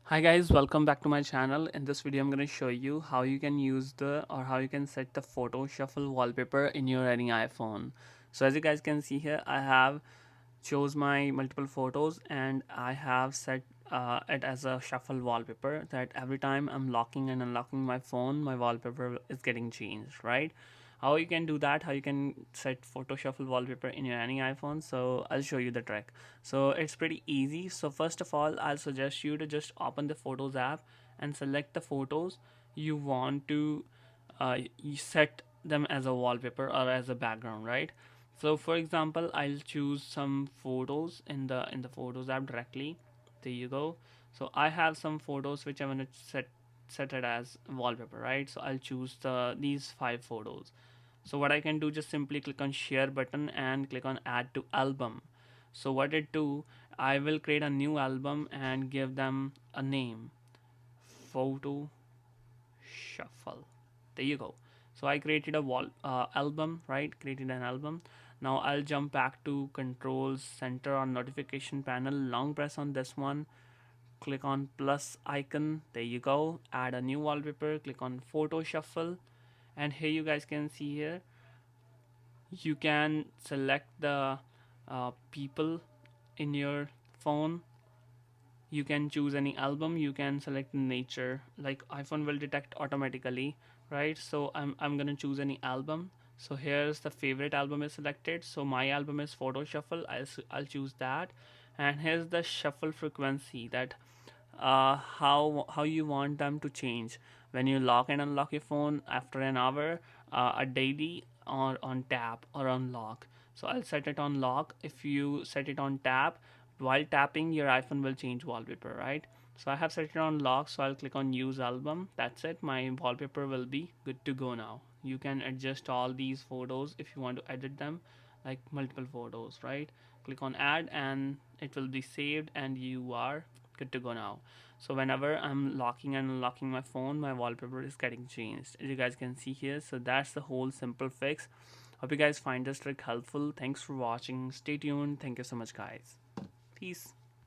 Hi guys, welcome back to my channel. In this video I'm going to show you how you can use how you can set the photo shuffle wallpaper in your any iPhone. So as you guys can see here, I have chose my multiple photos and I have set it as a shuffle wallpaper that every time I'm locking and unlocking my phone, my wallpaper is getting changed, right? How you can do that, how you can set photo shuffle wallpaper in your any iPhone. So I'll show you the trick. So it's pretty easy. So first of all, I'll suggest you to just open the photos app and select the photos you want to you set them as a wallpaper or as a background, right? So for example, I'll choose some photos in the photos app directly. There you go. So I have some photos which I want to set it as wallpaper, right? So I'll choose these 5 photos. So what I can do, just simply click on share button and click on add to album. So what it do, I will create a new album and give them a name, photo shuffle. There you go. So I created a wall album, right? Created an album. Now I'll jump back to controls center on notification panel, long press on this one, click on plus icon. There you go. Add a new wallpaper, click on photo shuffle, and here you guys can see here you can select the people in your phone. You can choose any album, you can select nature, like iPhone will detect automatically, right? So I'm gonna choose any album. So here's the favorite album is selected, so my album is photo shuffle. I'll choose that. And here's the shuffle frequency, that how you want them to change when you lock and unlock your phone after an hour, a daily, or on tap or on lock. So I'll set it on lock. If you set it on tap, while tapping your iPhone will change wallpaper, right? So I have set it on lock, so I'll click on use album. That's it, my wallpaper will be good to go now. You can adjust all these photos if you want to edit them, like multiple photos, right? Click on add and it will be saved and you are good to go now. So whenever I'm locking and unlocking my phone, my wallpaper is getting changed, as you guys can see here. So that's the whole simple fix. Hope you guys find this trick helpful. Thanks for watching. Stay tuned. Thank you so much, guys. Peace.